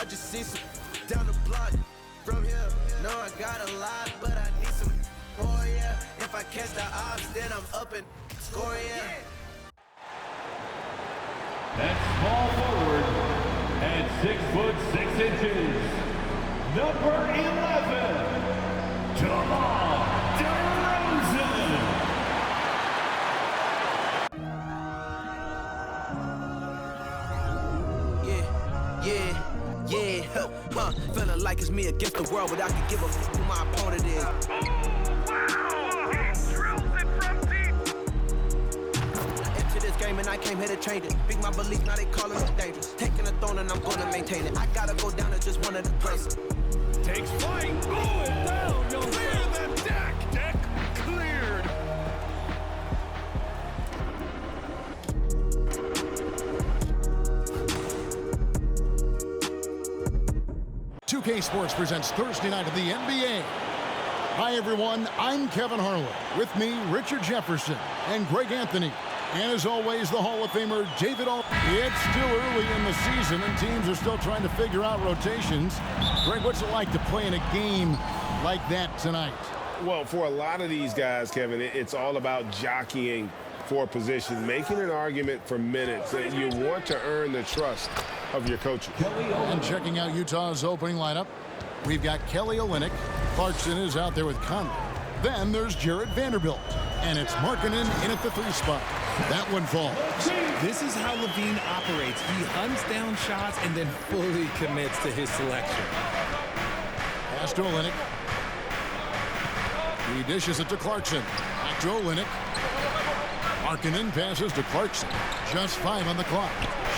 I just see some down the block from here. No, I got a lot, but I need some more, yeah. If I catch the odds, then I'm up and score, yeah. That small forward at 6'6", number 11, DeMar DeRozan. Yeah, feeling like it's me against the world, but I can give a f who my opponent is. Oh, wow! He drills it from deep. I entered this game and I came here to change it. Big my belief, now they calling me dangerous. Taking a throne and I'm gonna maintain it. I gotta go down as just one of the greatest. Takes flight. Oh, it down. Clear the deck. Deck cleared. 2K Sports presents Thursday night of the NBA. Hi, everyone. I'm Kevin Harlan. With me, Richard Jefferson and Greg Anthony. And as always, the Hall of Famer, David All. It's still early in the season, and teams are still trying to figure out rotations. Greg, what's it like to play in a game like that tonight? Well, for a lot of these guys, Kevin, it's all about jockeying for position, making an argument for minutes. That you want to earn the trust of your coaches. And checking out Utah's opening lineup, we've got Kelly Olynyk. Clarkson is out there with Conley. Then there's Jared Vanderbilt. And it's Markkanen in at the 3 spot. That one falls. This is how Levine operates. He hunts down shots and then fully commits to his selection. Pass to Olynyk. He dishes it to Clarkson. Back to Olynyk. Markkanen passes to Clarkson. Just 5 on the clock.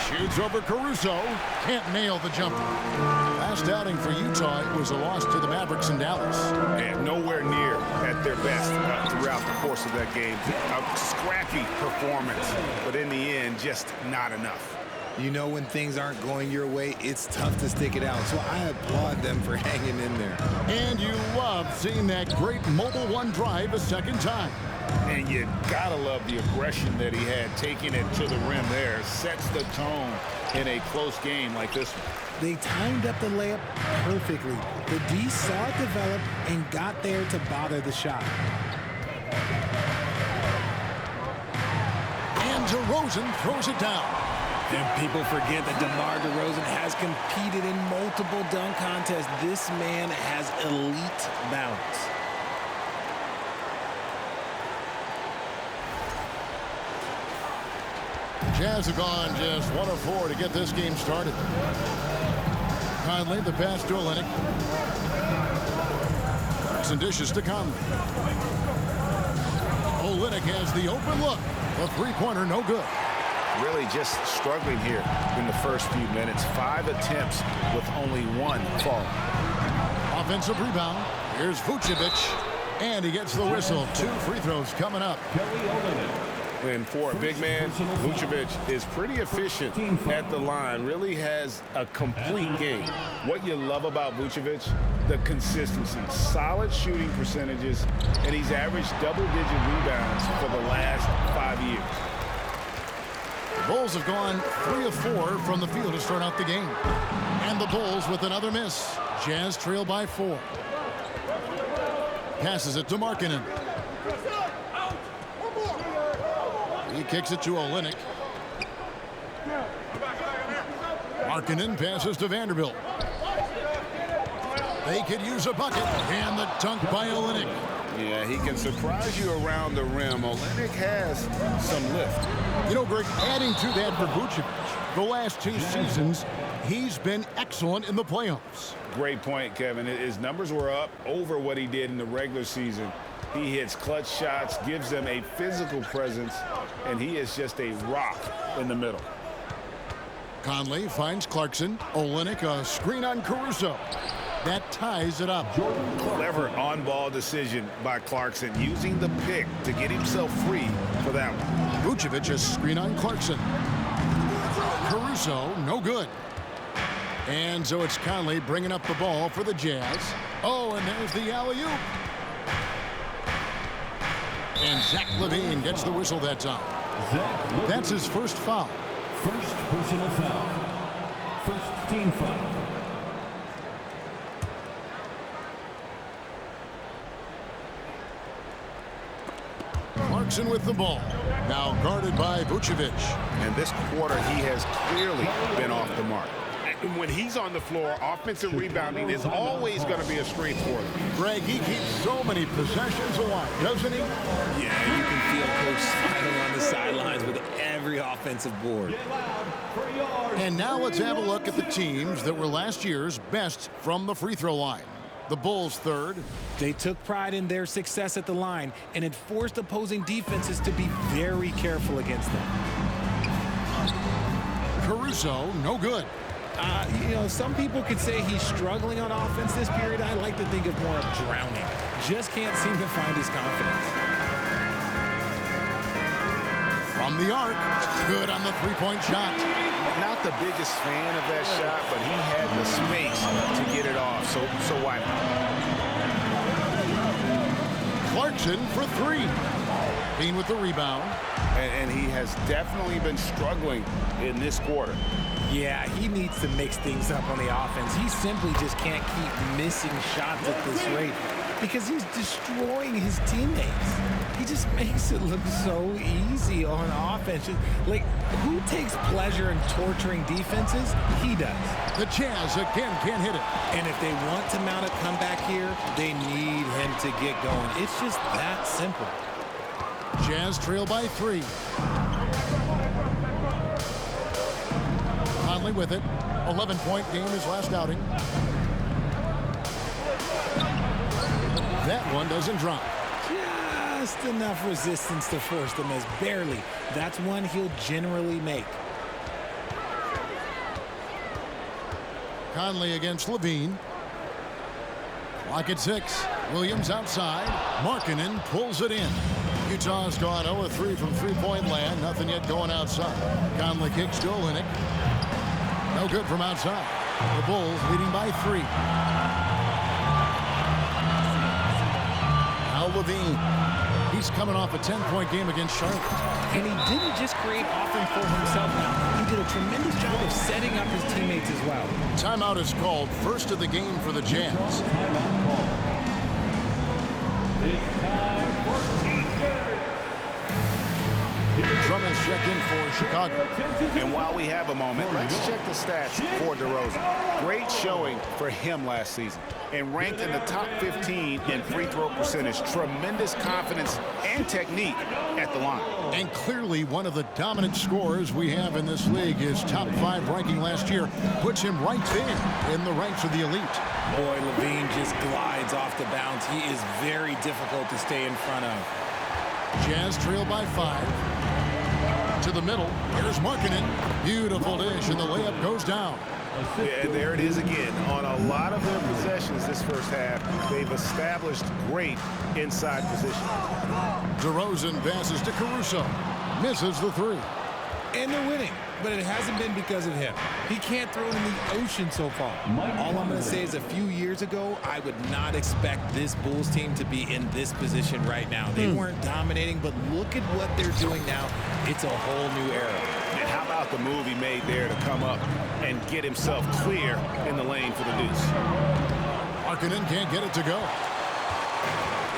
Shoots over Caruso. Can't nail the jumper. Last outing for Utah, it was a loss to the Mavericks in Dallas. And nowhere near at their best throughout the course of that game. A scrappy performance, but in the end, just not enough. You know when things aren't going your way, it's tough to stick it out. So I applaud them for hanging in there. And you love seeing that great Mobile One drive a second time. And you gotta love the aggression that he had, taking it to the rim there. Sets the tone in a close game like this one. They timed up the layup perfectly. The D saw it develop and got there to bother the shot. And DeRozan throws it down. And people forget that DeMar DeRozan has competed in multiple dunk contests. This man has elite balance. Jazz have gone just 1 of 4 to get this game started. Conley, the pass to Olynyk. Some dishes to Conley. Olynyk has the open look. The three-pointer, no good. Really just struggling here in the first few minutes. 5 attempts with only 1 fall. Offensive rebound. Here's Vucevic. And he gets the whistle. 2 free throws coming up. And for a big man, Vucevic is pretty efficient at the line, really has a complete game. What you love about Vucevic, the consistency, solid shooting percentages, and he's averaged double-digit rebounds for the last 5 years. The Bulls have gone 3 of 4 from the field to start out the game. And the Bulls with another miss. Jazz trail by 4. Passes it to Markkanen. He kicks it to Olynyk. Markkanen passes to Vanderbilt. They could use a bucket. And the dunk by Olynyk. Yeah, he can surprise you around the rim. Olynyk has some lift. You know, Greg, adding to that for Vucevic, the last 2 seasons, he's been excellent in the playoffs. Great point, Kevin. His numbers were up over what he did in the regular season. He hits clutch shots, gives them a physical presence, and he is just a rock in the middle. Conley finds Clarkson. Olynyk, a screen on Caruso. That ties it up. Clever on-ball decision by Clarkson, using the pick to get himself free for that one. Vucevic, a screen on Clarkson. Caruso, no good. And so it's Conley bringing up the ball for the Jazz. Oh, and there's the alley-oop. And Zach LaVine gets the whistle that time. That's his first foul. First personal foul. First team foul. Clarkson with the ball. Now guarded by Vucevic. And this quarter, he has clearly been off the mark. And when he's on the floor, offensive rebounding is always going to be a strength for him. Greg, he keeps so many possessions alive, doesn't he? Yeah, you can feel Coach smiling on the sidelines with every offensive board. And now let's have a look at the teams that were last year's best from the free throw line. The Bulls third. They took pride in their success at the line, and it forced opposing defenses to be very careful against them. Caruso, no good. You know, some people could say he's struggling on offense this period. I like to think of more of drowning. Just can't seem to find his confidence. From the arc, good on the three-point shot. Not the biggest fan of that shot, but he had the space to get it off, so why not? Clarkson for three. Bean with the rebound. And he has definitely been struggling in this quarter. Yeah, he needs to mix things up on the offense. He simply just can't keep missing shots at this rate because he's destroying his teammates. He just makes it look so easy on offense. Like, who takes pleasure in torturing defenses? He does. The Jazz again can't hit it. And if they want to mount a comeback here, they need him to get going. It's just that simple. Jazz trail by three. Conley with it. 11-point game his last outing. That one doesn't drop. Just enough resistance to force them as barely. That's one he'll generally make. Conley against Levine. Clock at 6. Williams outside. Markkanen pulls it in. Utah's gone 0-3 from three-point land. Nothing yet going outside. Conley kicks to Olynyk. No good from outside. The Bulls leading by 3. Now Levine. He's coming off a 10-point game against Charlotte. And he didn't just create offense for himself now. He did a tremendous job of setting up his teammates as well. Timeout is called. First of the game for the Jazz. Drummond's checked in for Chicago. And while we have a moment, let's check the stats for DeRozan. Great showing for him last season. And ranked in the top 15 in free throw percentage. Tremendous confidence and technique at the line. And clearly one of the dominant scorers we have in this league. His top 5 ranking last year puts him right there in the ranks of the elite. Boy, Levine just glides off the bounce. He is very difficult to stay in front of. Jazz trail by 5. To the middle. Here's Markkanen. Beautiful dish, and the layup goes down. Yeah, and there it is again. On a lot of their possessions this first half, they've established great inside position. DeRozan passes to Caruso. Misses the 3. And they're winning, but it hasn't been because of him. He can't throw it in the ocean so far. All I'm going to say is a few years ago, I would not expect this Bulls team to be in this position right now. They weren't dominating, but look at what they're doing now. It's a whole new era. And how about the move he made there to come up and get himself clear in the lane for the deuce? Markkanen can't get it to go.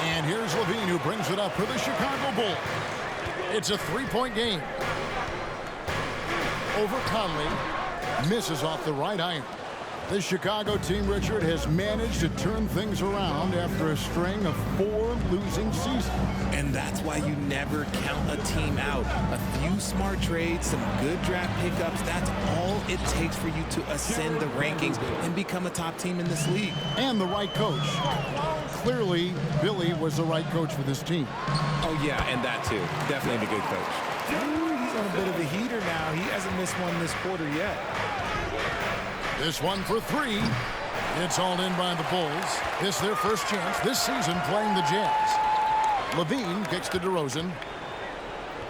And here's Levine, who brings it up for the Chicago Bulls. It's a 3-point game. Over Conley. Misses off the right iron. The Chicago team, Richard, has managed to turn things around after a string of 4 losing seasons. And that's why you never count a team out. A few smart trades, some good draft pickups, that's all it takes for you to ascend the rankings and become a top team in this league. And the right coach. Clearly, Billy was the right coach for this team. Oh, yeah, and that too. Definitely a good coach. Ooh, he's on a bit of a heater now. He hasn't missed one this quarter yet. This one for 3. It's hauled in by the Bulls. This their first chance this season playing the Jazz. Levine kicks to DeRozan.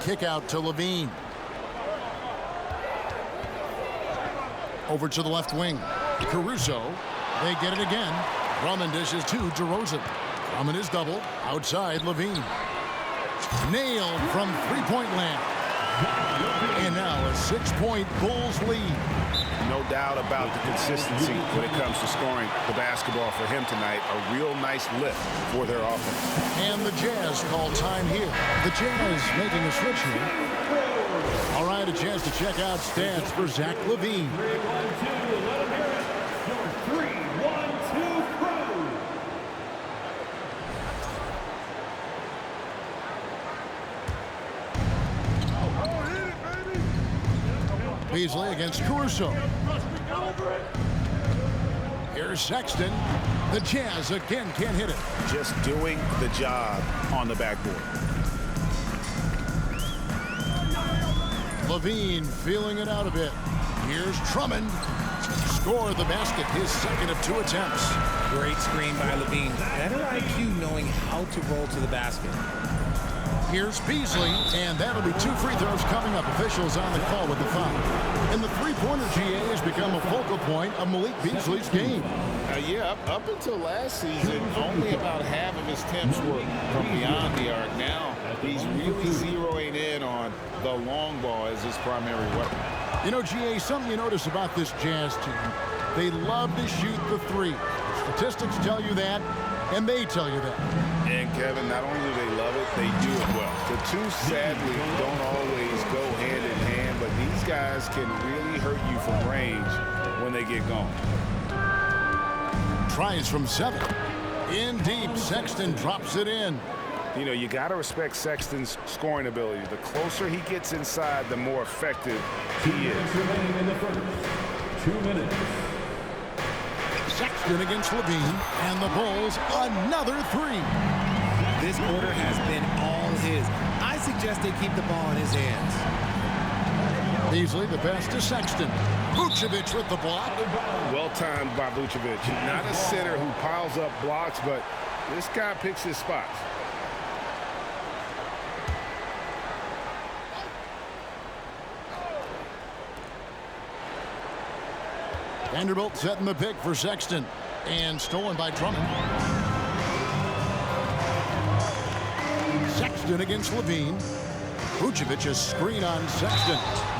Kick out to Levine. Over to the left wing. Caruso. They get it again. Drummond dishes to DeRozan. Drummond is double. Outside Levine. Nailed from three-point land. And now a 6-point Bulls lead. No doubt about the consistency when it comes to scoring the basketball for him tonight. A real nice lift for their offense. And the Jazz call time here. The Jazz making a switch here. All right, a chance to check out stats for Zach LaVine. 3-1-2, let him hear it. Your 3-1-2 crew. Beasley against Caruso. Here's Sexton. The Jazz again can't hit it. Just doing the job on the backboard. LaVine feeling it out a bit. Here's Drummond. Score the basket, his second of 2 attempts. Great screen by LaVine. Better IQ knowing how to roll to the basket. Here's Beasley, and that'll be 2 free throws coming up. Officials on the call with the foul. And the three-pointer GA has become a focal point of Malik Beasley's game. Yeah, up until last season, only about half of his attempts were from beyond the arc. Now, he's really zeroing in on the long ball as his primary weapon. You know, GA, something you notice about this Jazz team, they love to shoot the three. Statistics tell you that, and they tell you that. And, Kevin, not only do they love it, they do it well. The two, sadly, don't always go hand in hand, but these guys can really hurt you from range when they get going. Tries from 7. In deep, Sexton drops it in. You know, you got to respect Sexton's scoring ability. The closer he gets inside, the more effective he is. Remaining in the first. 2 minutes. Sexton against LaVine, and the Bulls another 3. This quarter has been all his. I suggest they keep the ball in his hands. Beasley, the pass to Sexton. Vucevic with the block. Well timed by Vucevic. Not a center who piles up blocks, but this guy picks his spots. Vanderbilt setting the pick for Sexton. And stolen by Drummond. Sexton against LaVine. Vucevic, a screen on Sexton.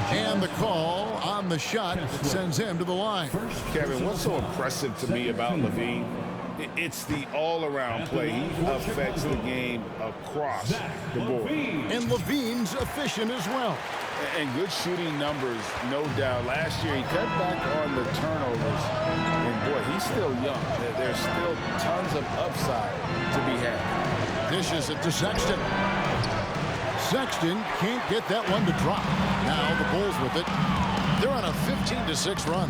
And the call on the shot that sends him to the line. Kevin, what's so impressive to me about LaVine? It's the all-around play. He affects the game across the board. And LaVine's efficient as well. And good shooting numbers, no doubt. Last year, he cut back on the turnovers. And, boy, he's still young. There's still tons of upside to be had. Dishes it to Sexton. Sexton can't get that one to drop. Now the Bulls with it. They're on a 15-6 run.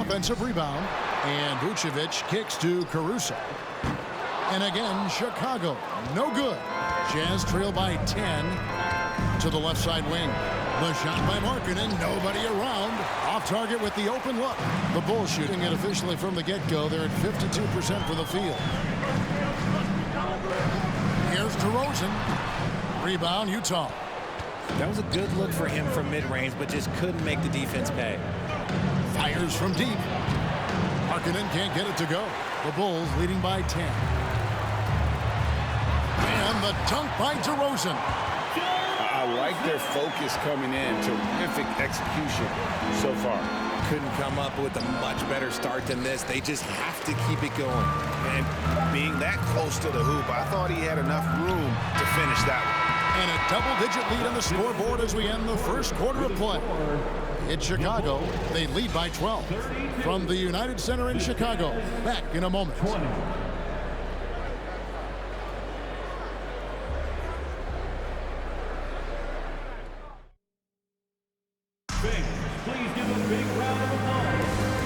Offensive rebound. And Vucevic kicks to Caruso. And again, Chicago. No good. Jazz trail by 10 to the left side wing. The shot by Markkanen, nobody around. Off target with the open look. The Bulls shooting it officially from the get-go. They're at 52% for the field. Here's DeRozan. Rebound, Utah. That was a good look for him from mid-range, but just couldn't make the defense pay. Fires from deep. Markkanen can't get it to go. The Bulls leading by 10. And the dunk by DeRozan. I like their focus coming in. Terrific execution so far. Couldn't come up with a much better start than this. They just have to keep it going. And being that close to the hoop, I thought he had enough room to finish that one. And a double-digit lead on the scoreboard as we end the first quarter of play. In Chicago, they lead by 12. From the United Center in Chicago, back in a moment.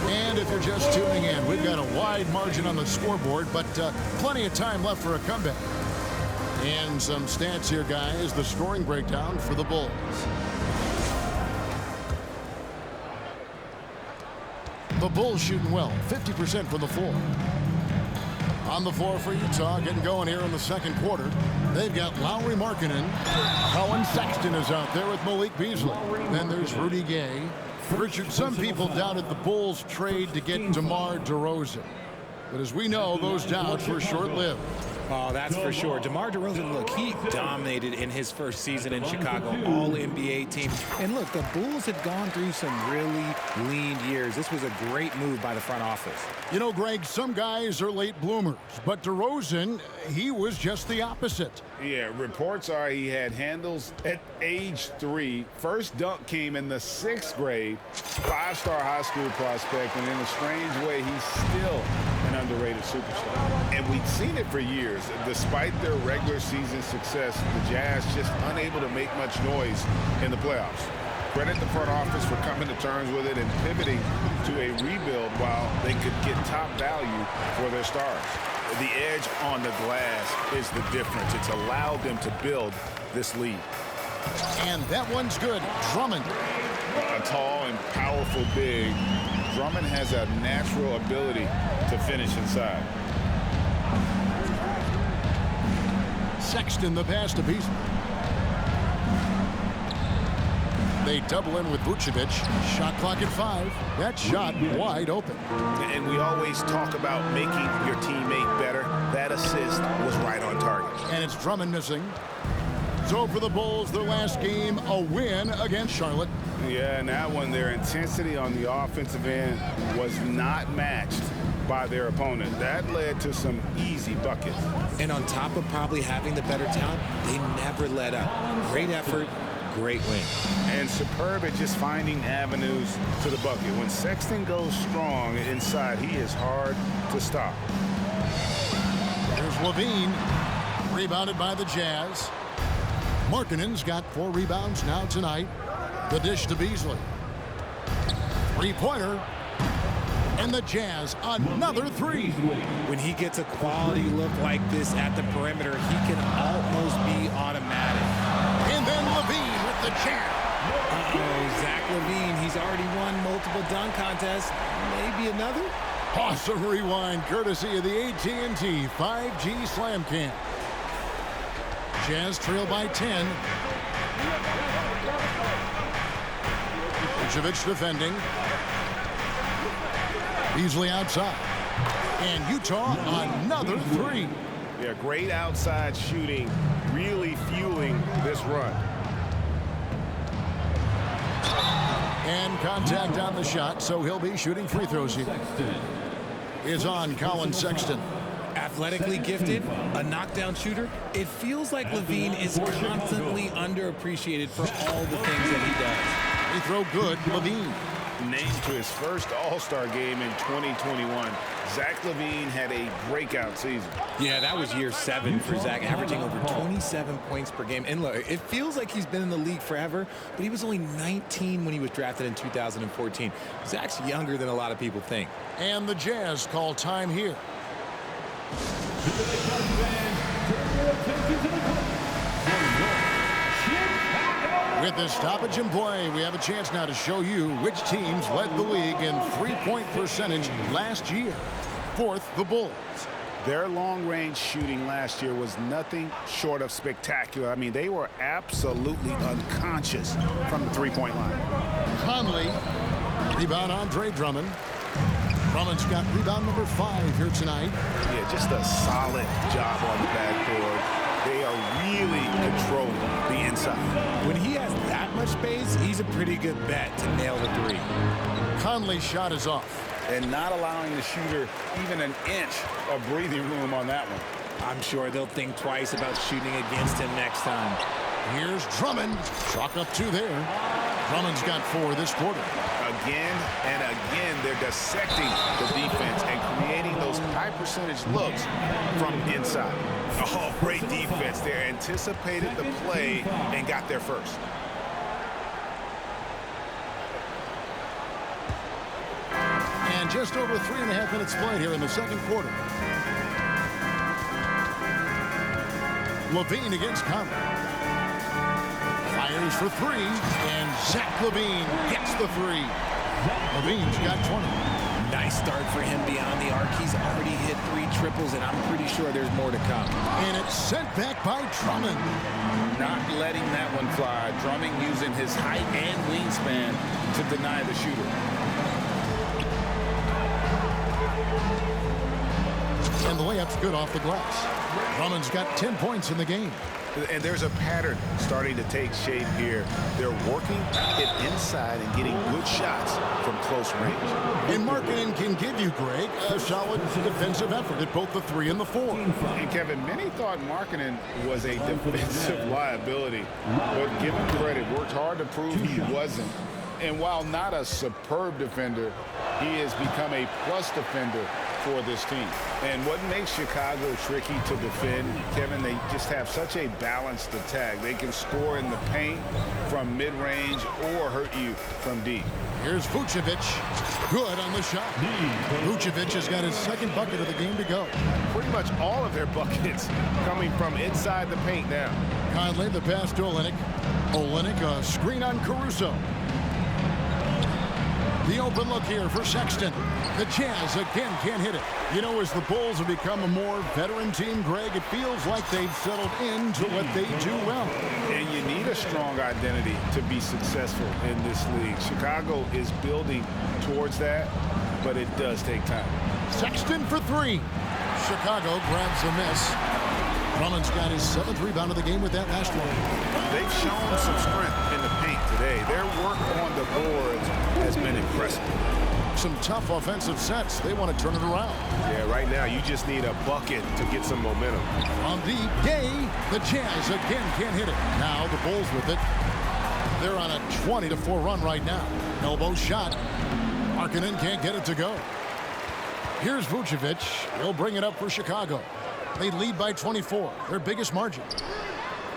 And if you're just tuning in, we've got a wide margin on the scoreboard, but plenty of time left for a comeback. And some stats here, guys. The scoring breakdown for the Bulls. The Bulls shooting well, 50% from the floor. On the floor for Utah, getting going here in the second quarter. They've got Lowry Markkanen. Colin Sexton is out there with Malik Beasley. Then there's Rudy Gay. Richard, some people doubted the Bulls' trade to get DeMar DeRozan. But as we know, those doubts were short-lived. Oh, that's for sure. DeMar DeRozan, look, he dominated in his first season in Chicago, all-NBA team. And look, the Bulls had gone through some really lean years. This was a great move by the front office. You know, Greg, some guys are late bloomers, but DeRozan, he was just the opposite. Yeah, reports are he had handles at age 3. First dunk came in the 6th grade. 5-star high school prospect, and in a strange way, he's still an underrated superstar. And we'd seen it for years. Despite their regular season success, the Jazz just unable to make much noise in the playoffs. Credit the front office for coming to terms with it and pivoting to a rebuild while they could get top value for their stars. The edge on the glass is the difference. It's allowed them to build this lead. And that one's good. Drummond. A tall and powerful big, Drummond has a natural ability to finish inside. Sexton the pass to Beasley. They double in with Vucevic. Shot clock at 5. That shot wide open. And we always talk about making your teammate better. That assist was right on target. And it's Drummond missing. So for the Bulls, their last game, a win against Charlotte. Yeah, and that one, their intensity on the offensive end was not matched by their opponent. That led to some easy buckets. And on top of probably having the better talent, they never let up. Great effort, great win. And superb at just finding avenues to the bucket. When Sexton goes strong inside, he is hard to stop. Here's Levine, rebounded by the Jazz. Markkanen's got 4 rebounds now tonight. The dish to Beasley. 3-pointer. And the Jazz, another 3. When he gets a quality look like this at the perimeter, he can almost be automatic. And then Levine with the jam. Uh-oh, Zach Levine, he's already won multiple dunk contests. Maybe another? Awesome rewind, courtesy of the AT&T 5G Slam Cam. Jazz trail by 10. Vucevic defending. Beasley outside. And Utah, another 3. Yeah, great outside shooting, really fueling this run. And contact on the shot, so he'll be shooting free throws here. Is on Colin Sexton. Athletically gifted, a knockdown shooter. It feels like Levine is constantly underappreciated for all the things that he does. They throw good, Levine. Named to his first All-Star game in 2021. Zach Levine had a breakout season. Yeah, that was year 7 for Zach, averaging over 27 points per game. And look, it feels like he's been in the league forever, but he was only 19 when he was drafted in 2014. Zach's younger than a lot of people think. And the Jazz call time here. With this stoppage in play, we have a chance now to show you which teams led the league in three-point percentage last year. 4th, the Bulls. Their long-range shooting last year was nothing short of spectacular. I mean, they were absolutely unconscious from the three-point line. Conley, rebound Andre Drummond. Drummond's got rebound number 5 here tonight. Yeah, just a solid job on the backboard. They are really controlling the inside. When he has that much space, he's a pretty good bet to nail the 3. Conley's shot is off. And not allowing the shooter even an inch of breathing room on that one. I'm sure they'll think twice about shooting against him next time. Here's Drummond. Chalk up 2 there. Drummond's got 4 this quarter. Again and again, they're dissecting the defense and creating those high percentage looks from inside. Oh, great defense. They anticipated the play and got there first. And just over 3.5 minutes played here in the second quarter. Levine against Conley. Fires for 3, and Zach Levine gets the 3. Levine's got 20. Nice start for him beyond the arc. He's already hit 3 triples, and I'm pretty sure there's more to come. And it's sent back by Drummond. Not letting that one fly. Drummond using his height and wingspan to deny the shooter. And the layup's good off the glass. Drummond's got 10 points in the game. And there's a pattern starting to take shape here. They're working it inside and getting good shots from close range. And Markkanen can give you, Greg, a solid defensive effort at both the 3 and the 4. And Kevin, many thought Markkanen was a defensive liability, but give him credit, worked hard to prove he wasn't. And while not a superb defender, he has become a plus defender for this team. And what makes Chicago tricky to defend, Kevin, they just have such a balanced attack. They can score in the paint from mid-range or hurt you from deep. Here's Vucevic. Good on the shot. Vucevic has got his second bucket of the game to go. Pretty much all of their buckets coming from inside the paint now. Conley, the pass to Olynyk. Olynyk, a screen on Caruso. The open look here for Sexton. The Jazz again can't hit it. You know, as the Bulls have become a more veteran team, Greg, it feels like they've settled into what they do well. And you need a strong identity to be successful in this league. Chicago is building towards that, but it does take time. Sexton for 3. Chicago grabs a miss. Drummond's got his 7th rebound of the game with that last one. They've shown some strength in the paint today. Their work on the boards has been impressive. Some tough offensive sets. They want to turn it around. Yeah, right now you just need a bucket to get some momentum. On the Gay, the Jazz again can't hit it. Now the Bulls with it. They're on a 20-4 run right now. Elbow shot. Markkanen can't get it to go. Here's Vucevic. He'll bring it up for Chicago. They lead by 24, their biggest margin.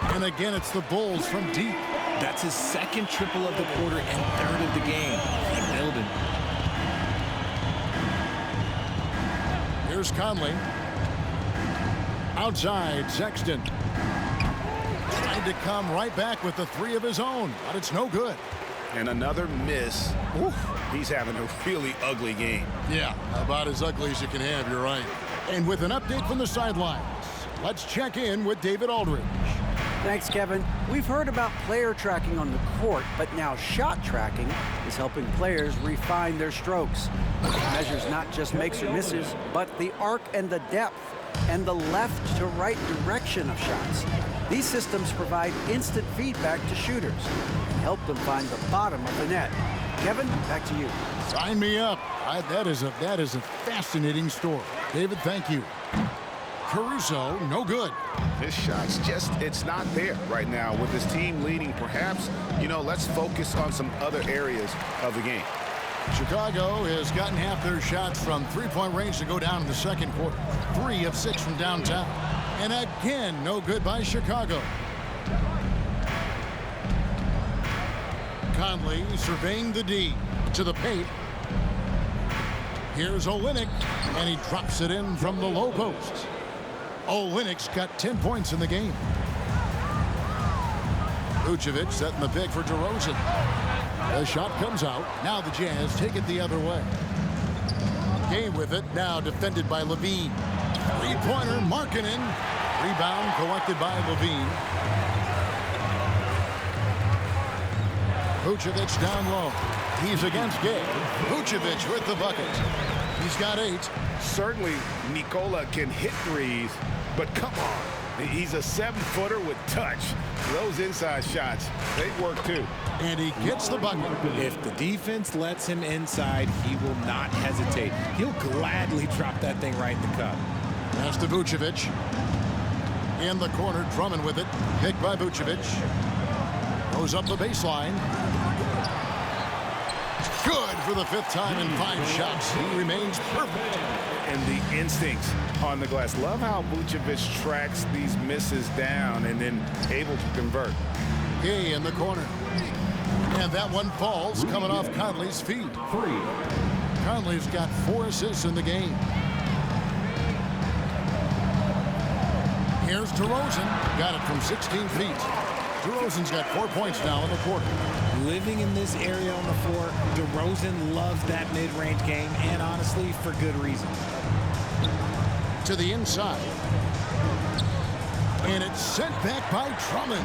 And again, it's the Bulls from deep. That's his second triple of the quarter and 3rd of the game. Keep building. Here's Conley. Outside, Sexton. Trying to come right back with the 3 of his own, but it's no good. And another miss. Oof, he's having a really ugly game. Yeah, about as ugly as you can have, you're right. And with an update from the sidelines, let's check in with David Aldridge. Thanks, Kevin. We've heard about player tracking on the court, but now shot tracking is helping players refine their strokes. It measures not just makes or misses, but the arc and the depth and the left to right direction of shots. These systems provide instant feedback to shooters and help them find the bottom of the net. Kevin, back to you. Sign me up. That is a fascinating story. David, thank you. Caruso, no good. His shot's it's not there right now with his team leading. Perhaps, let's focus on some other areas of the game. Chicago has gotten half their shots from three-point range to go down in the second quarter. 3 of 6 from downtown. And again, no good by Chicago. Conley surveying the D to the paint. Here's Olynyk, and he drops it in from the low post. Olynyk's got 10 points in the game. Vucevic setting the pick for DeRozan. The shot comes out. Now the Jazz take it the other way. Game with it, now defended by Levine. Three-pointer, Markkanen. Rebound collected by Levine. Vucevic down low. He's against Gay. Vucevic with the bucket. He's got 8. Certainly, Nikola can hit threes, but come on. He's a 7-footer with touch. Those inside shots, they work too. And he gets the bucket. If the defense lets him inside, he will not hesitate. He'll gladly drop that thing right in the cup. Pass to Vucevic. In the corner, Drummond with it. Picked by Vucevic. Goes up the baseline. Good for the 5th time in 5 shots. He remains perfect. And the instincts on the glass. Love how Vucevic tracks these misses down and then able to convert. Gay in the corner. And that one falls coming off Conley's feet. Conley's got 4 assists in the game. Here's DeRozan. Got it from 16 feet. DeRozan's got 4 points now in the quarter. Living in this area on the floor, DeRozan loves that mid-range game, and honestly, for good reason. To the inside. And it's sent back by Drummond.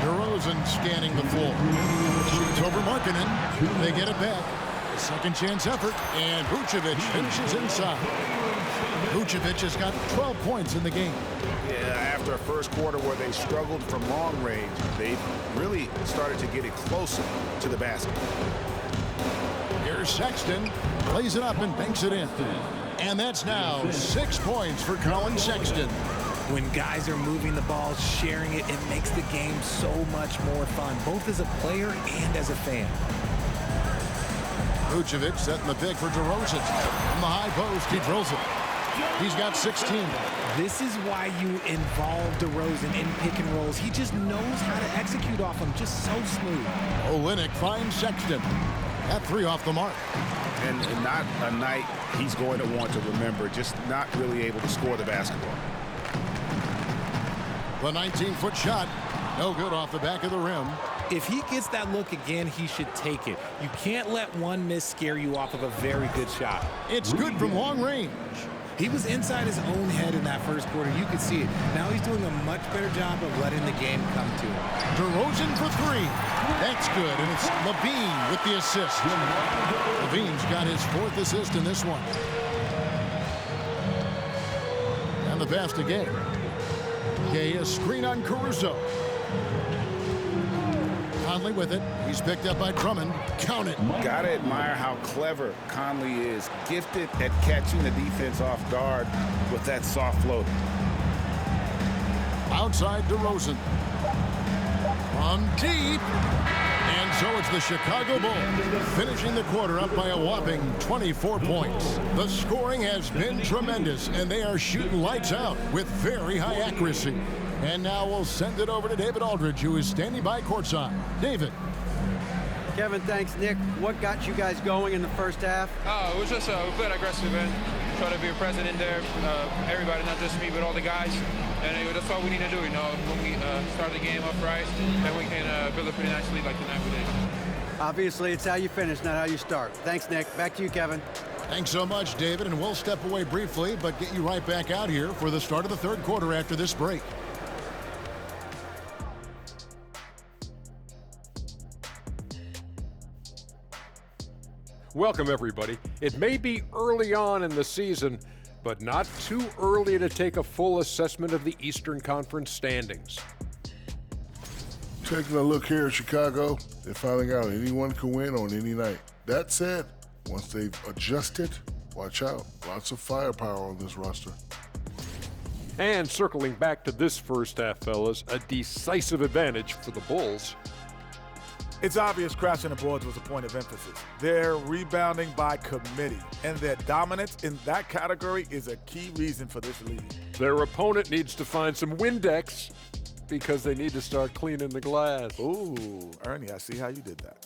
DeRozan scanning the floor. Shoots over Markkanen. They get it back. A second chance effort, and Vucevic finishes inside. Vucevic has got 12 points in the game. Yeah, after a first quarter where they struggled from long range, they really started to get it closer to the basket. Here's Sexton, plays it up and banks it in. And that's now 6 points for Colin Sexton. When guys are moving the ball, sharing it, it makes the game so much more fun, both as a player and as a fan. Vucevic setting the pick for DeRozan. From the high post, he drills it. He's got 16. This is why you involve DeRozan in pick and rolls. He just knows how to execute off them, just so smooth. Olynyk finds Sexton. That three off the mark. And not a night he's going to want to remember, just not really able to score the basketball. The 19-foot shot, no good off the back of the rim. If he gets that look again, he should take it. You can't let one miss scare you off of a very good shot. It's good from long range. He was inside his own head in that first quarter. You could see it. Now he's doing a much better job of letting the game come to him. DeRozan for three. That's good, and it's LaVine with the assist. LaVine's got his 4th assist in this one. And the pass to Gay. Gay, a screen on Caruso. Conley with it. He's picked up by Drummond. Count it. Gotta admire how clever Conley is. Gifted at catching the defense off guard with that soft float. Outside DeRozan. From deep. And so it's the Chicago Bulls finishing the quarter up by a whopping 24 points. The scoring has been tremendous, and they are shooting lights out with very high accuracy. And now we'll send it over to David Aldridge, who is standing by courtside. David. Kevin, thanks, Nick. What got you guys going in the first half? It was just we played aggressive and try to be a present in there. Everybody, not just me, but all the guys. And that's what we need to do, you know. When we start the game up right, then we can build a pretty nice lead like tonight we did. Obviously, it's how you finish, not how you start. Thanks, Nick. Back to you, Kevin. Thanks so much, David. And we'll step away briefly, but get you right back out here for the start of the third quarter after this break. Welcome, everybody. It may be early on in the season, but not too early to take a full assessment of the Eastern Conference standings. Taking a look here at Chicago, they're finding out anyone can win on any night. That said, once they've adjusted, watch out. Lots of firepower on this roster. And circling back to this first half, fellas, a decisive advantage for the Bulls. It's obvious crashing the boards was a point of emphasis. They're rebounding by committee, and their dominance in that category is a key reason for this lead. Their opponent needs to find some Windex because they need to start cleaning the glass. Ooh, Ernie, I see how you did that.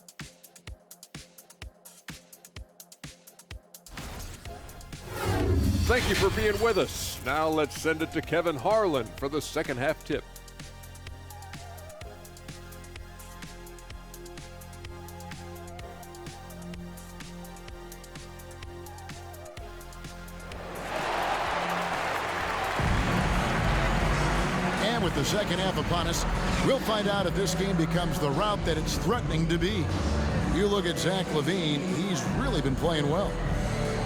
Thank you for being with us. Now let's send it to Kevin Harlan for the second half tip. With the second half upon us, we'll find out if this game becomes the route that it's threatening to be. You look at Zach LaVine, he's really been playing well.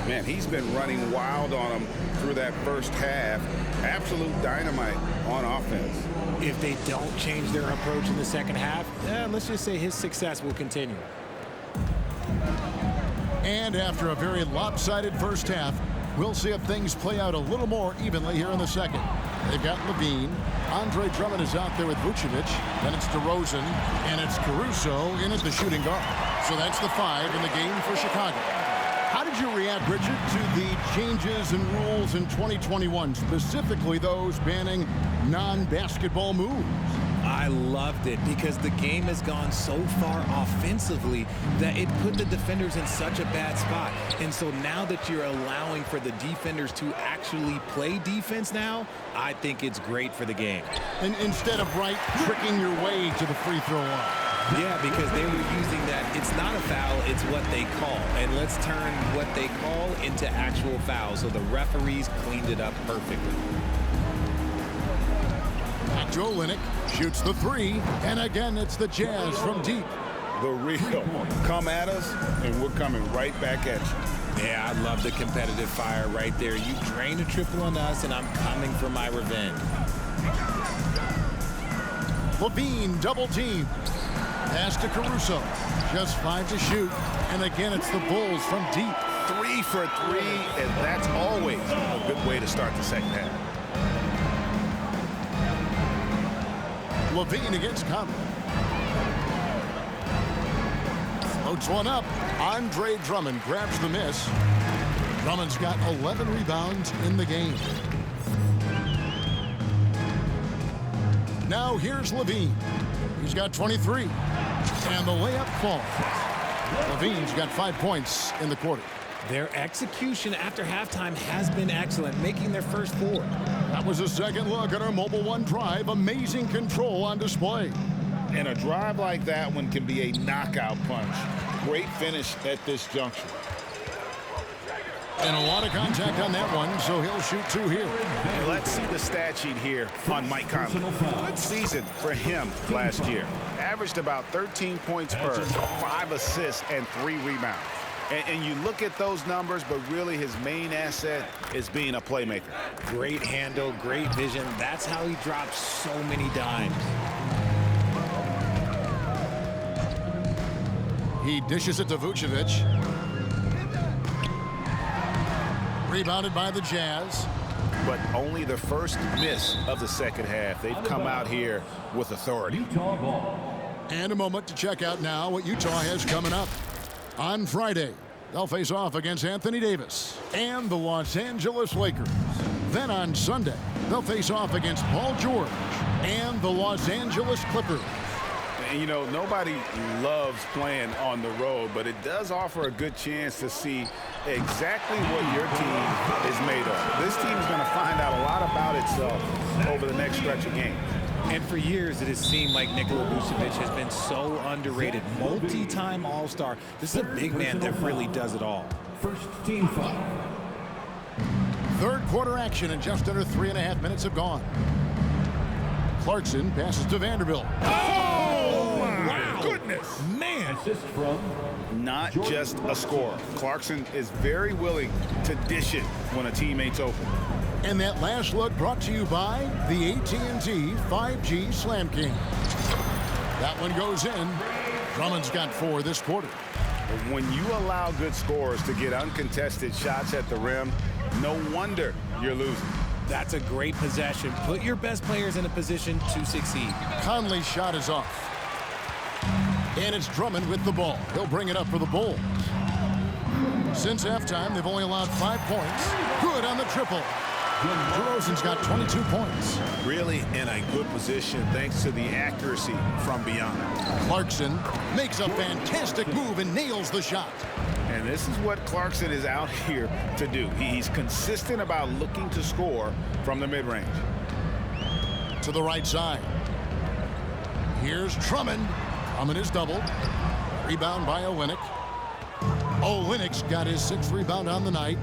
Man, he's been running wild on them through that first half. Absolute dynamite on offense. If they don't change their approach in the second half, let's just say his success will continue. And after a very lopsided first half, we'll see if things play out a little more evenly here in the second. They've got LaVine. Andre Drummond is out there with Vucevic. Then it's DeRozan, and it's Caruso in at the shooting guard. So that's the 5 in the game for Chicago. How did you react, Richard, to the changes in rules in 2021, specifically those banning non-basketball moves? I loved it because the game has gone so far offensively that it put the defenders in such a bad spot. And so now that you're allowing for the defenders to actually play defense now, I think it's great for the game. And instead of tricking your way to the free throw line. Yeah, because they were using that. It's not a foul, it's what they call. And let's turn what they call into actual fouls. So the referees cleaned it up perfectly. Olynyk shoots the 3, and again it's the Jazz from deep. the real. Come at us, and we're coming right back at you. Yeah, I love the competitive fire right there. You drain a triple on us, and I'm coming for my revenge. Levine double team. Pass to Caruso. Just 5 to shoot. And again, it's the Bulls from deep. 3 for 3, and that's always a good way to start the second half. Levine against Conley. Floats one up. Andre Drummond grabs the miss. Drummond's got 11 rebounds in the game. Now here's Levine. He's got 23. And the layup falls. Levine's got 5 points in the quarter. Their execution after halftime has been excellent, making their first 4. That was a second look at our Mobile One drive. Amazing control on display. And a drive like that one can be a knockout punch. Great finish at this juncture. And a lot of contact on that one, so he'll shoot 2 here. And let's see the stat sheet here on Mike Conley. Good season for him last year. Averaged about 13 points per, 5 assists, and 3 rebounds. And you look at those numbers, but really his main asset is being a playmaker. Great handle, great vision. That's how he drops so many dimes. He dishes it to Vucevic. Rebounded by the Jazz. But only the first miss of the second half. They've come out here with authority. And a moment to check out now what Utah has coming up. On Friday, they'll face off against Anthony Davis and the Los Angeles Lakers. Then on Sunday, they'll face off against Paul George and the Los Angeles Clippers. And you know, nobody loves playing on the road, but it does offer a good chance to see exactly what your team is made of. This team is going to find out a lot about itself over the next stretch of games. And for years, it has seemed like Nikola Vucevic has been so underrated. Multi-time All-Star. This is a big man that really does it all. First team foul. Third quarter action, and just under 3.5 minutes have gone. Clarkson passes to Vanderbilt. Oh, my goodness. Man. Assist from Not just a scorer. Clarkson is very willing to dish it when a teammate's open. And that last look brought to you by the AT&T 5G Slam King. That one goes in. Drummond's got 4 this quarter. When you allow good scorers to get uncontested shots at the rim, no wonder you're losing. That's a great possession. Put your best players in a position to succeed. Conley's shot is off. And it's Drummond with the ball. He'll bring it up for the Bulls. Since halftime, they've only allowed 5 points. Good on the triple. DeRozan's got 22 points. Really in a good position thanks to the accuracy from beyond. Clarkson makes a fantastic move and nails the shot. And this is what Clarkson is out here to do. He's consistent about looking to score from the mid-range. To the right side. Here's Drummond. Drummond is doubled. Rebound by Olynyk. Olynyk's got his 6th rebound on the night.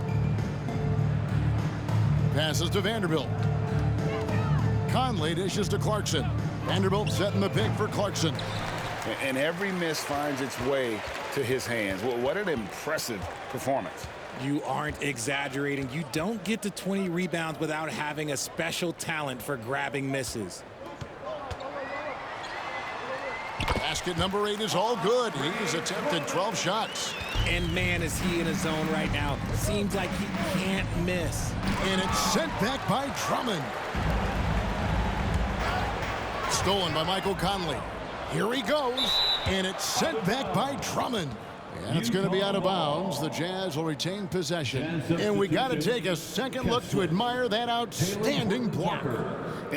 Passes to Vanderbilt. Conley dishes to Clarkson. Vanderbilt setting the pick for Clarkson. And every miss finds its way to his hands. Well, what an impressive performance. You aren't exaggerating. You don't get to 20 rebounds without having a special talent for grabbing misses. Basket number 8 is all good. He's attempted 12 shots. And man, is he in a zone right now. Seems like he can't miss. And it's sent back by Drummond. Stolen by Michael Conley. Here he goes. And it's sent back by Drummond. And it's going to be out of bounds. The Jazz will retain possession. And we got to take a second look to admire that outstanding block.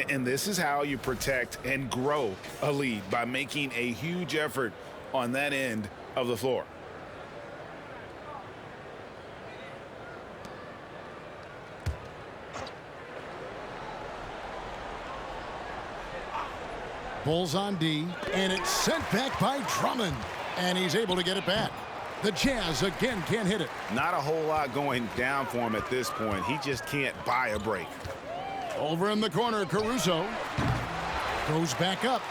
And this is how you protect and grow a lead, by making a huge effort on that end of the floor. Bulls on D, and it's sent back by Drummond. And he's able to get it back. The Jazz again can't hit it. Not a whole lot going down for him at this point. He just can't buy a break. Over in the corner, Caruso goes back up,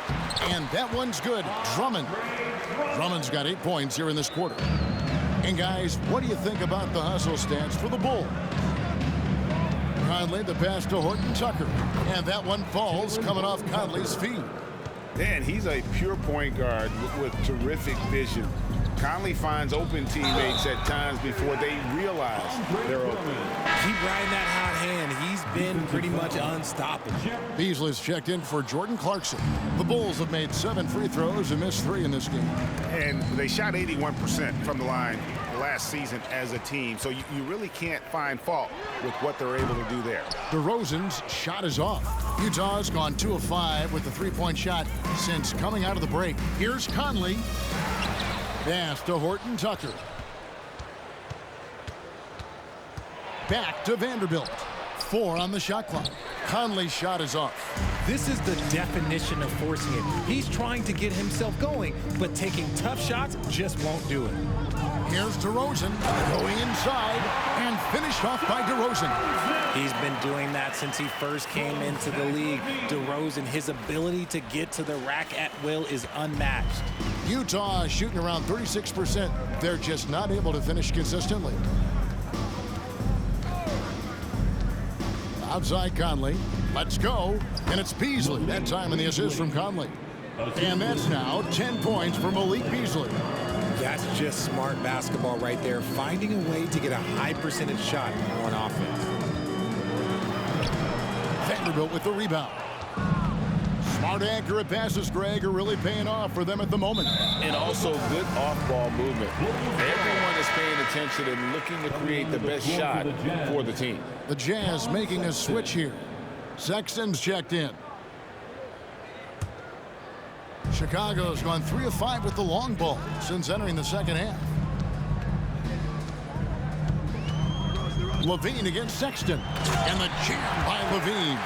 and that one's good. Drummond Drummond's got 8 points here in this quarter. And guys, what do you think about the hustle stats for the Bulls? Conley, the pass to Horton Tucker. And that one falls coming off Conley's feet. Dan, he's a pure point guard with terrific vision. Conley finds open teammates at times before they realize they're open. Keep riding that hot hand. He's been pretty much unstoppable. Beasley's checked in for Jordan Clarkson. The Bulls have made 7 free throws and missed 3 in this game. And they shot 81% from the line last season as a team, so you really can't find fault with what they're able to do there. DeRozan's shot is off. Utah's gone 2 of 5 with the 3-point shot since coming out of the break. Here's Conley. Pass to Horton Tucker. Back to Vanderbilt. 4 on the shot clock. Conley's shot is off. This is the definition of forcing it. He's trying to get himself going, but taking tough shots just won't do it. Here's DeRozan going inside and finished off by DeRozan. He's been doing that since he first came into the league. DeRozan, his ability to get to the rack at will is unmatched. Utah is shooting around 36%. They're just not able to finish consistently. Outside Conley. Let's go. And it's Beasley. That time in the assist from Conley. And that's now 10 points for Malik Beasley. That's just smart basketball right there. Finding a way to get a high percentage shot on offense. Vanderbilt with the rebound. Smart, accurate passes, Greg, are really paying off for them at the moment. And also good off-ball movement. Everyone is paying attention and looking to create the best shot for the team. The Jazz making a switch here. Sexton's checked in. Chicago's gone 3 of 5 with the long ball since entering the second half. Levine against Sexton. And the jam by Levine.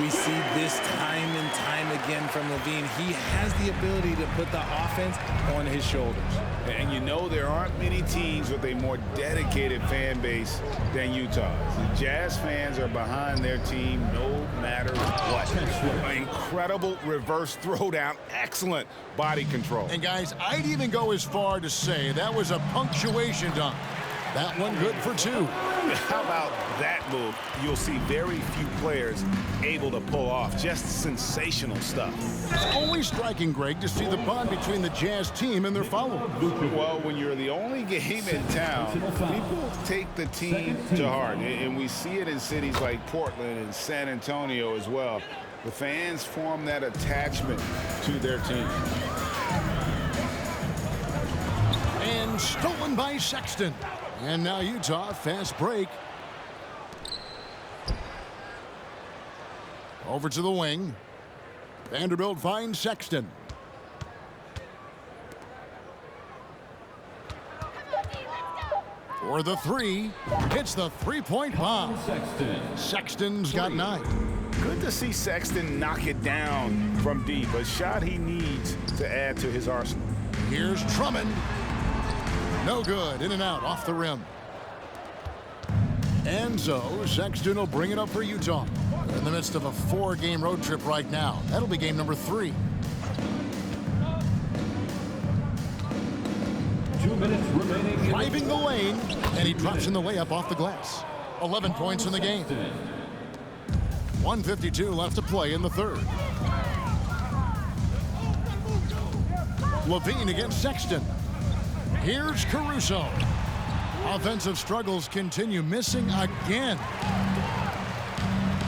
We see this time and time again from Levine. He has the ability to put the offense on his shoulders. And you know there aren't many teams with a more dedicated fan base than Utah's. The Jazz fans are behind their team no matter what. An incredible reverse throwdown. Excellent body control. And guys, I'd even go as far to say that was a punctuation dunk. That one good for 2. How about that move? You'll see very few players able to pull off. Just sensational stuff. It's always striking, Greg, to see the bond between the Jazz team and their followers. Well, when you're the only game in town, people take the team to heart. And we see it in cities like Portland and San Antonio as well. The fans form that attachment to their team. And stolen by Sexton. And now Utah, fast break. Over to the wing. Vanderbilt finds Sexton. For the 3. Hits the 3-point bomb. Sexton's got 9. Good to see Sexton knock it down from deep. A shot he needs to add to his arsenal. Here's Drummond. No good. In and out off the rim. And so Sexton will bring it up for Utah. They're in the midst of a 4-game road trip right now. That'll be game number 3. 2 minutes remaining. Driving the lane, and he drops in the layup off the glass. 11 points in the game. 1:52 left to play in the third. Levine against Sexton. Here's Caruso. Offensive struggles continue, missing again.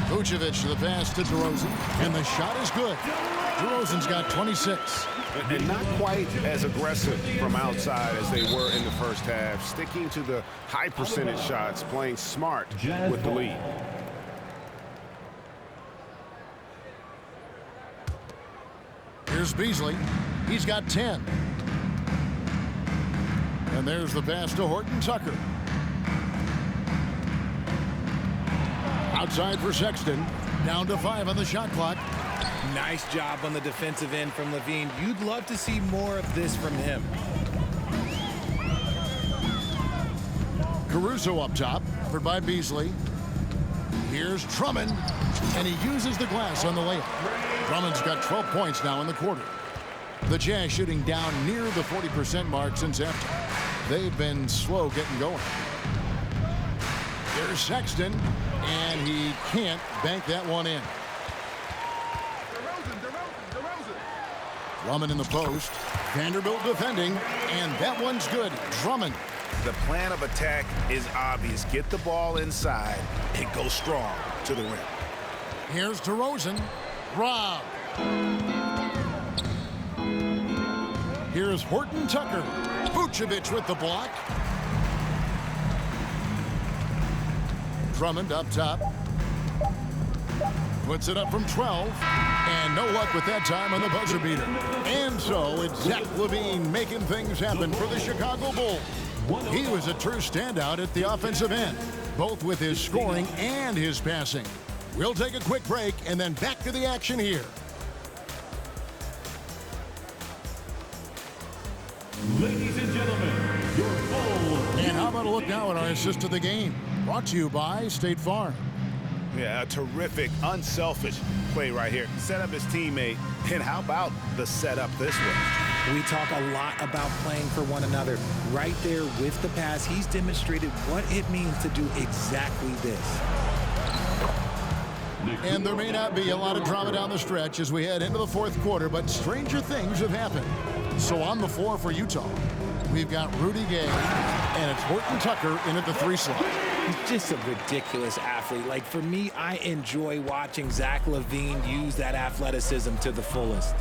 Vucevic to the pass to DeRozan, and the shot is good. DeRozan's got 26. And not quite as aggressive from outside as they were in the first half, sticking to the high percentage shots, playing smart with the lead. Here's Beasley. He's got 10. And there's the pass to Horton Tucker. Outside for Sexton. Down to 5 on the shot clock. Nice job on the defensive end from Levine. You'd love to see more of this from him. Caruso up top, covered by Beasley. Here's Drummond, and he uses the glass on the layup. Drummond's got 12 points now in the quarter. The Jazz shooting down near the 40% mark since halftime. They've been slow getting going. Here's Sexton, and he can't bank that one in. Drummond in the post. Vanderbilt defending, and that one's good. Drummond. The plan of attack is obvious. Get the ball inside and go strong to the rim. Here's DeRozan. Rob. Here's Horton Tucker. Vucevic with the block. Drummond up top. Puts it up from 12. And no luck with that time on the buzzer beater. And so it's Zach LaVine making things happen for the Chicago Bulls. He was a true standout at the offensive end, both with his scoring and his passing. We'll take a quick break and then back to the action here. Ladies and gentlemen, your Bulls. And how about a look now at our assist of the game? Brought to you by State Farm. Yeah, a terrific, unselfish play right here. Set up his teammate, and how about the setup this way? We talk a lot about playing for one another. Right there with the pass, he's demonstrated what it means to do exactly this. And there may not be a lot of drama down the stretch as we head into the fourth quarter, but stranger things have happened. So on the floor for Utah, we've got Rudy Gay, and it's Horton Tucker in at the 3 slot. He's just a ridiculous athlete. Like, for me, I enjoy watching Zach LaVine use that athleticism to the fullest.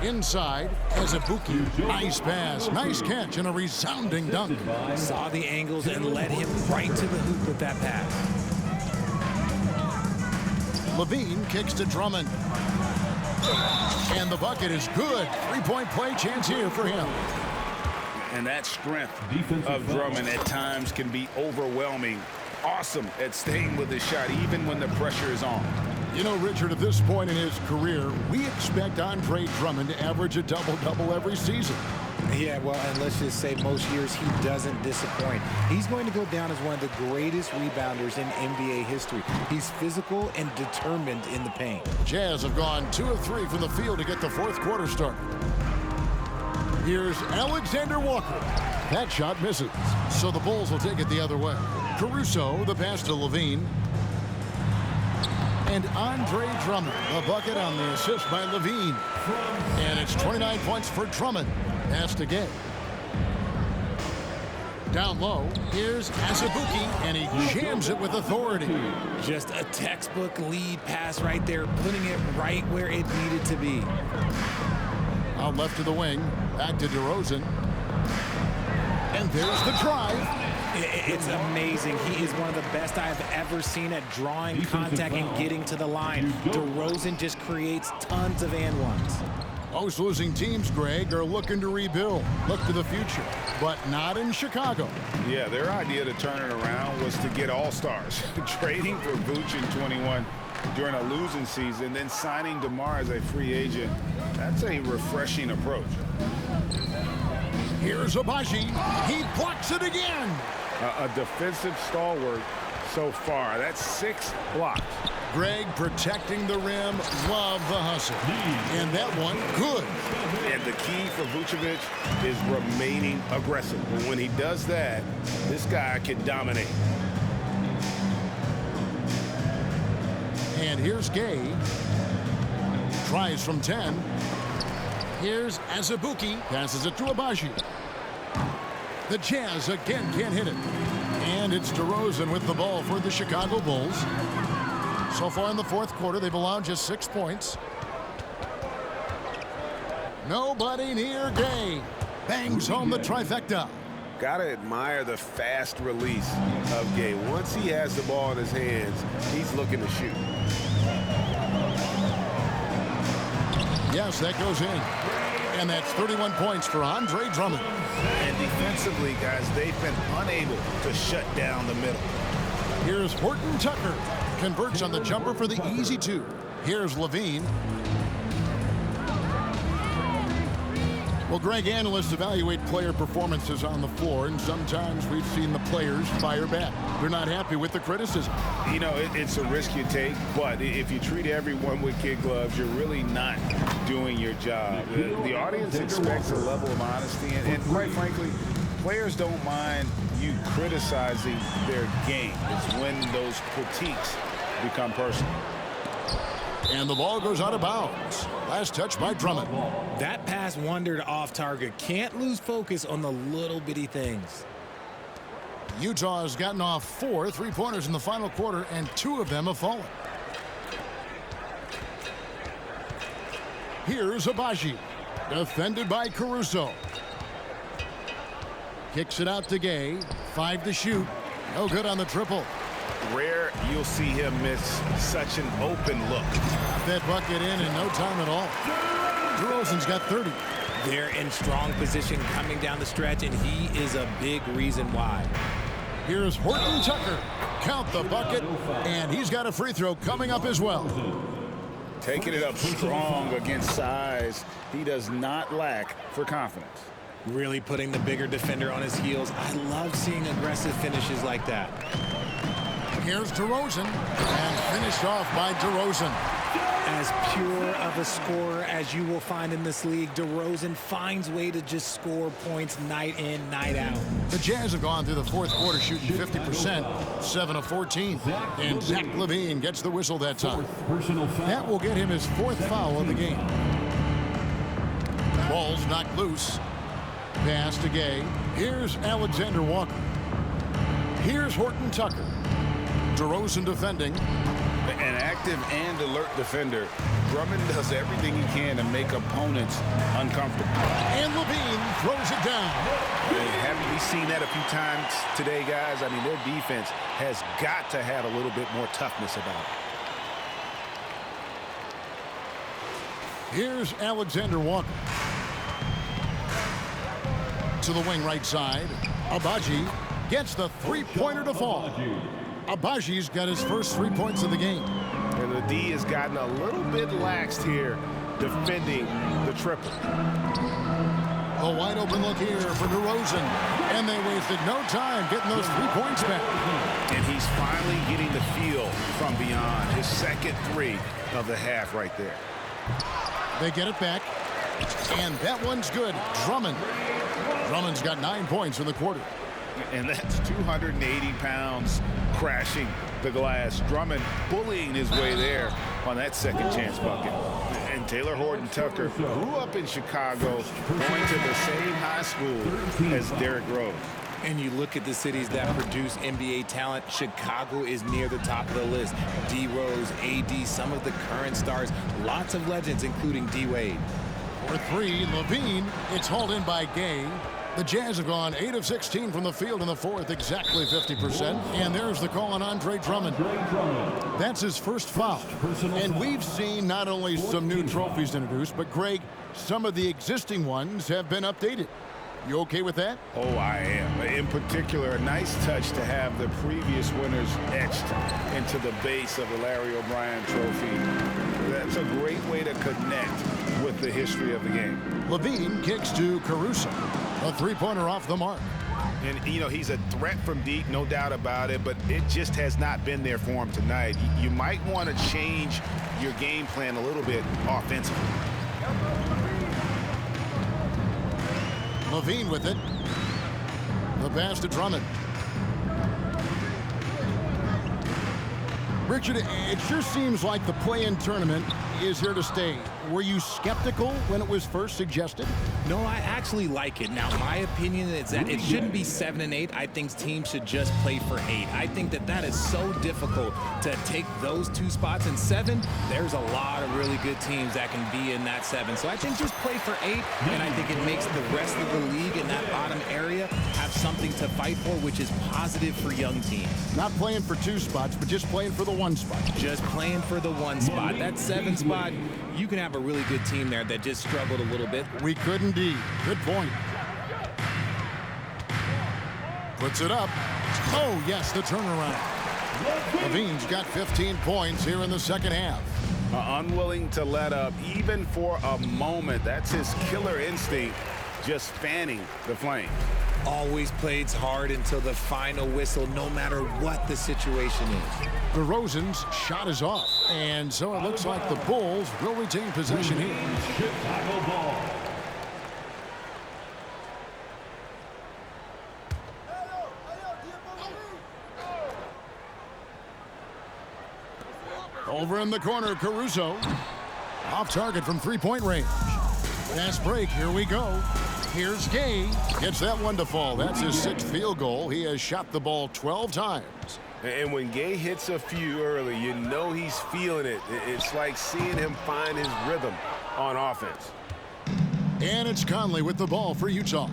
Inside, Azubuike. Nice pass, nice catch, and a resounding dunk. Saw the angles and led him right to the hoop with that pass. LaVine kicks to Drummond. And the bucket is good. 3-point play chance here for him. And that strength of Drummond at times can be overwhelming. Awesome at staying with his shot even when the pressure is on. You know, Richard, at this point in his career, we expect Andre Drummond to average a double-double every season. Yeah, well, and let's just say most years he doesn't disappoint. He's going to go down as one of the greatest rebounders in NBA history. He's physical and determined in the paint. Jazz have gone 2 of 3 from the field to get the fourth quarter started. Here's Alexander Walker. That shot misses, so the Bulls will take it the other way. Caruso, the pass to LaVine. And Andre Drummond, a bucket on the assist by LaVine. And it's 29 points for Drummond. Pass to Gay. Down low, here's Azubuike, and he jams it with authority. Just a textbook lead pass right there, putting it right where it needed to be. Out left to the wing, back to DeRozan. And there's the drive. It's amazing. He is one of the best I've ever seen at drawing contact and getting to the line. DeRozan just creates tons of and ones. Most losing teams, Greg, are looking to rebuild, look to the future, but not in Chicago. Yeah, their idea to turn it around was to get all-stars. Trading for Vooch in 21 during a losing season, then signing DeMar as a free agent. That's a refreshing approach. Here's Abaji. He blocks it again. A defensive stalwart so far. That's 6 blocks. Greg protecting the rim. Love the hustle. And that one, good. And the key for Vucevic is remaining aggressive. But when he does that, this guy can dominate. And here's Gay. Tries from 10. Here's Azubuike. Passes it to Abaji. The Jazz again can't hit it. And it's DeRozan with the ball for the Chicago Bulls. So far in the fourth quarter, they've allowed just 6 points. Nobody near Gay. Bangs home the trifecta. Gotta admire the fast release of Gay. Once he has the ball in his hands, he's looking to shoot. Yes, that goes in. And that's 31 points for Andre Drummond. And defensively, guys, they've been unable to shut down the middle. Here's Horton Tucker. Converts on the jumper for the easy 2. Here's LaVine. Well, Greg, analysts evaluate player performances on the floor, and sometimes we've seen the players fire back. They're not happy with the criticism. You know, it's a risk you take, but if you treat everyone with kid gloves, you're really not doing your job. The audience expects a level of honesty, and quite frankly, players don't mind you criticizing their game. It's when those critiques become personal. And the ball goes out of bounds. Last touch by Drummond. That pass wandered off target. Can't lose focus on the little bitty things. Utah has gotten off 4 3-pointers in the final quarter, and 2 of them have fallen. Here's Abaji, defended by Caruso. Kicks it out to Gay. 5 to shoot. No good on the triple. Rare you'll see him miss such an open look. Got that bucket in no time at all. DeRozan's got 30. They're in strong position coming down the stretch, and he is a big reason why. Here's Horton Tucker. Count the bucket, and he's got a free throw coming up as well. Taking it up strong against size. He does not lack for confidence. Really putting the bigger defender on his heels. I love seeing aggressive finishes like that. Here's DeRozan, and finished off by DeRozan. As pure of a scorer as you will find in this league, DeRozan finds way to just score points night in, night out. The Jazz have gone through the fourth quarter shooting 50%, 7 of 14. And Zach LaVine gets the whistle that time. That will get him his 4th foul of the game. Ball's knocked loose. Pass to Gay. Here's Alexander Walker. Here's Horton Tucker. DeRozan defending. An active and alert defender. Drummond does everything he can to make opponents uncomfortable. And LaVine throws it down. Haven't we seen that a few times today, guys? I mean, their defense has got to have a little bit more toughness about it. Here's Alexander Walker. To the wing right side. Abaji gets the 3-pointer to fall. Abaji's got his first 3 points of the game. And the D has gotten a little bit laxed here defending the triple. A wide open look here for DeRozan. And they wasted no time getting those 3 points back. And he's finally getting the feel from beyond. His second 3 of the half right there. They get it back. And that one's good. Drummond. Drummond's got 9 points in the quarter. And that's 280 pounds crashing the glass. Drummond bullying his way there on that second chance bucket. And Taylor Horton Tucker grew up in Chicago, going to the same high school as Derrick Rose. And you look at the cities that produce NBA talent, Chicago is near the top of the list. D. Rose, AD, some of the current stars, lots of legends, including D. Wade. For 3, LaVine. It's hauled in by Gay. The Jazz have gone 8 of 16 from the field in the 4th, exactly 50%. And there's the call on Andre Drummond. That's his first foul. And we've seen not only some new trophies introduced, but Greg, some of the existing ones have been updated. You okay with that? Oh, I am. In particular, a nice touch to have the previous winners etched into the base of the Larry O'Brien trophy. That's a great way to connect with the history of the game. LaVine kicks to Caruso. A 3-pointer off the mark. And, you know, he's a threat from deep, no doubt about it, but it just has not been there for him tonight. You might want to change your game plan a little bit offensively. LaVine with it. The pass to Drummond. Richard, it sure seems like the play-in tournament is here to stay. Were you skeptical when it was first suggested? No, I actually like it. Now, my opinion is that it shouldn't be 7 and 8. I think teams should just play for 8. I think that is so difficult to take those 2 spots. In 7, there's a lot of really good teams that can be in that 7. So I think just play for 8, and I think it makes the rest of the league in that bottom area have something to fight for, which is positive for young teams. Not playing for 2 spots, but just playing for the 1 spot. Just playing for the 1 spot. That 7 spot, you can have a really good team there that just struggled a little bit. We could indeed. Good point. Puts it up. Oh, yes, the turnaround. LaVine's got 15 points here in the second half. Unwilling to let up, even for a moment. That's his killer instinct just fanning the flame. Always plays hard until the final whistle, no matter what the situation is. DeRozan's shot is off, and so it looks like the Bulls will retain possession here. Chicago ball. Over in the corner, Caruso. Off target from three-point range. Fast break, here we go. Here's Gay. Gets that one to fall. That's his 6th field goal. He has shot the ball 12 times. And when Gay hits a few early, you know he's feeling it. It's like seeing him find his rhythm on offense. And it's Conley with the ball for Utah.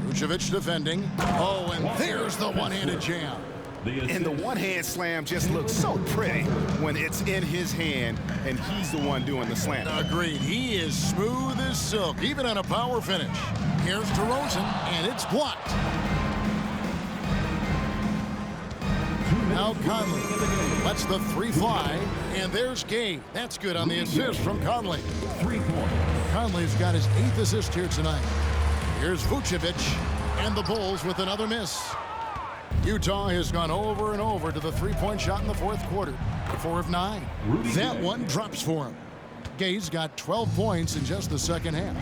Vucevic defending. Oh, and there's the one-handed jam. And the one-hand slam just looks so pretty when it's in his hand and he's the one doing the slam. Agreed. He is smooth as silk, even on a power finish. Here's DeRozan, and it's blocked. Now Conley lets the three fly, and there's Gay. That's good on the assist from Conley. 3-point. Conley's got his 8th assist here tonight. Here's Vucevic, and the Bulls with another miss. Utah has gone over and over to the three-point shot in the 4th quarter. 4 of 9. That one drops for him. Gay's got 12 points in just the second half.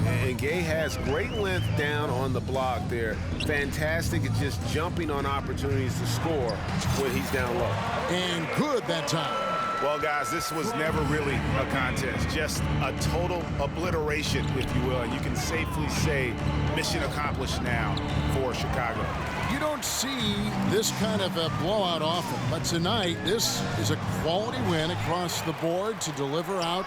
And Gay has great length down on the block there. Fantastic at just jumping on opportunities to score when he's down low. And good that time. Well, guys, this was never really a contest. Just a total obliteration, if you will. And you can safely say mission accomplished now for Chicago. You don't see this kind of a blowout often, but tonight this is a quality win across the board to deliver out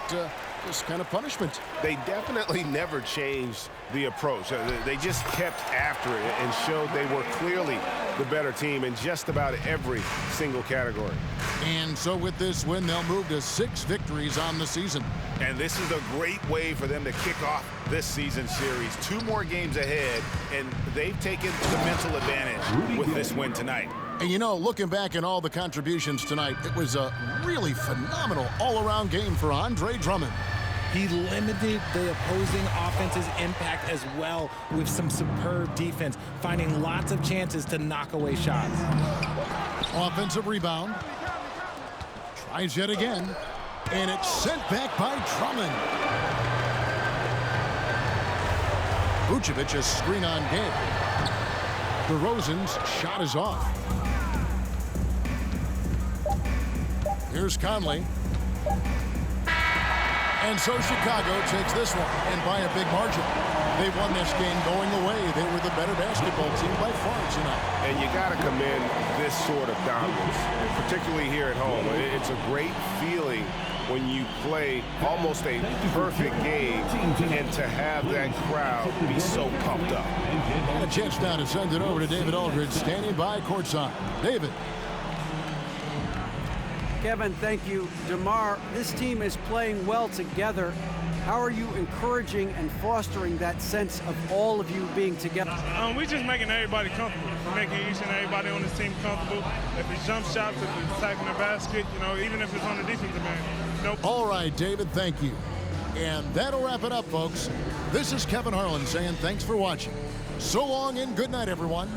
this kind of punishment. They definitely never changed the approach. They just kept after it and showed they were clearly the better team in just about every single category. And so with this win, they'll move to 6 victories on the season. And this is a great way for them to kick off this season series. 2 more games ahead, and they've taken the mental advantage with this win tonight. And you know, looking back at all the contributions tonight, it was a really phenomenal all-around game for Andre Drummond. He limited the opposing offense's impact as well with some superb defense, finding lots of chances to knock away shots. Offensive rebound. Tries yet again. And it's sent back by Drummond. Vucevic is screen on game. DeRozan's shot is off. Here's Conley. And so Chicago takes this one, and by a big margin. They won this game going away. They were the better basketball team by far tonight. And you got to commend this sort of dominance, particularly here at home. It's a great feeling when you play almost a perfect game and to have that crowd be so pumped up. A chance now to send it over to David Aldridge, standing by courtside. David. Kevin, thank you. DeMar, this team is playing well together. How are you encouraging and fostering that sense of all of you being together? We're just making everybody comfortable. We're making each and everybody on this team comfortable. If it's jump shots, if it's attacking the basket, you know, even if it's on the defensive end. Nope. All right, David, thank you. And that'll wrap it up, folks. This is Kevin Harlan saying thanks for watching. So long and good night, everyone.